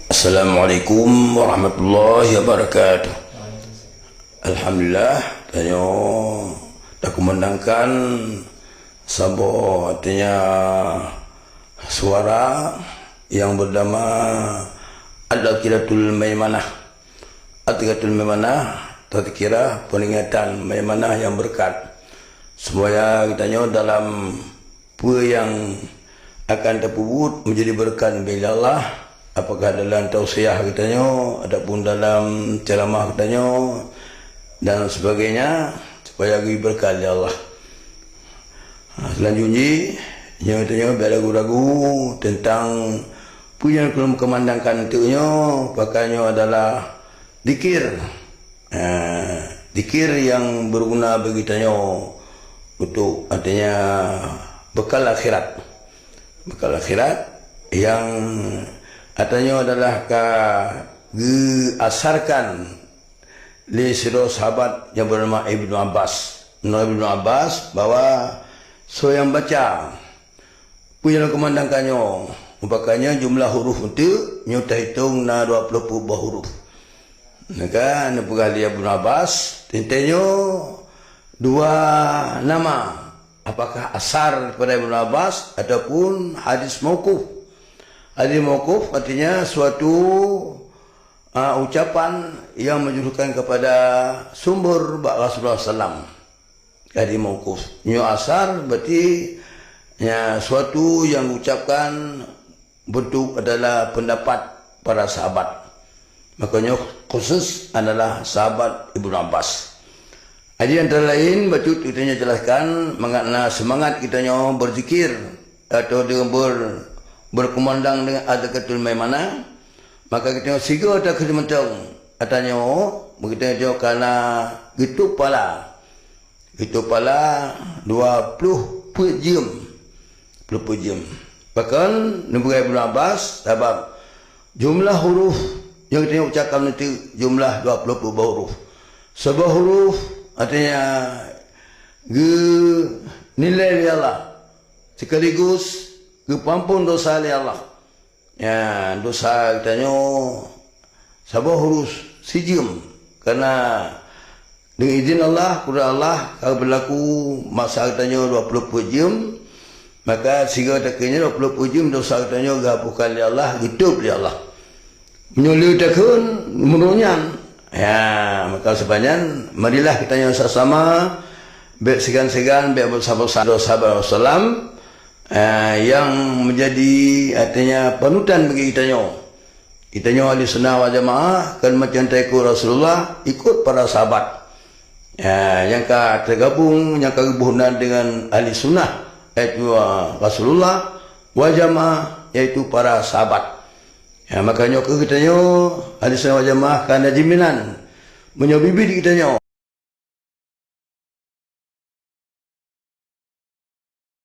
Assalamualaikum warahmatullahi wabarakatuh. Alhamdulillah, tanya tak kumandangkan sabo artinya suara yang bernama Al-Tadhkiratul Maimanah. Al-Tadhkiratul Maimanah, tadhkirah peringatan Maimanah yang berkat. Supaya kitanya dalam apa yang akan terpubut menjadi berkat bila Allah, apakah dalam tausiah kitanya ataupun dalam ceramah kitanya dan sebagainya, supaya bagi berkat ya Allah. Selanjutnya katanya biar ragu-ragu tentang punya belum kemandangkan untuknya, pakainya adalah dikir. Dikir yang berguna bagi kitanya untuk artinya bekal akhirat. Bekal akhirat yang artinya adalah diasarkan oleh seorang sahabat yang bernama Ibnu Abbas. Ibnu Abbas bahwa yang baca punya kemandangkannya, umpamanya jumlah huruf itu nyata hitung na 20 buah huruf. Maka nepugah dia Ibnu Abbas tentenya dua nama, apakah asar kepada Ibnu Abbas ataupun hadis mauquf. Hadis mauquf artinya suatu ucapan yang menunjukkan kepada sumber Rasulullah SAW. Hadis mauquf. Nyo asar berarti ya, suatu yang ucapkan bentuk adalah pendapat para sahabat. Makanya khusus adalah sahabat Ibnu Abbas. Jadi antara lain betul kita jelaskan mengenai semangat kita berzikir atau dengan berkumandang dengan Al-Tadhkiratul Maimanah, maka kita siga tak kesementang katanya begitu karena gitu pala 20 jam bahkan Nabi Ibnu Abbas sebab jumlah huruf yang kita ucapkan itu jumlah 20 huruf. Sebuah huruf artinya nilai Allah sekaligus kepampun dosa Allah. Ya, dosa kitanya sebuah huruf sijim karena dengan izin Allah, kepada Allah kalau berlaku masa kitanya 20 jam, maka sehingga taknya 20 jam dosa kitanya dihapuskan oleh Allah, hidup oleh Allah. Menyulit takun menurunyan. Ya, maka sebanyak marilah kita yang sama baik segan-segan baik bersama-sama sahabat Rasulullah yang menjadi artinya panutan bagi kitanya ahli sunnah wal jamaah kan macam ikut Rasulullah, ikut para sahabat yang tergabung yang kebunan dengan ahli sunnah iaitu Rasulullah wal jamaah iaitu para sahabat. Ya, makanya kitanya ahli sunnah wal jamaah kan ada jaminan menyebibit kitanya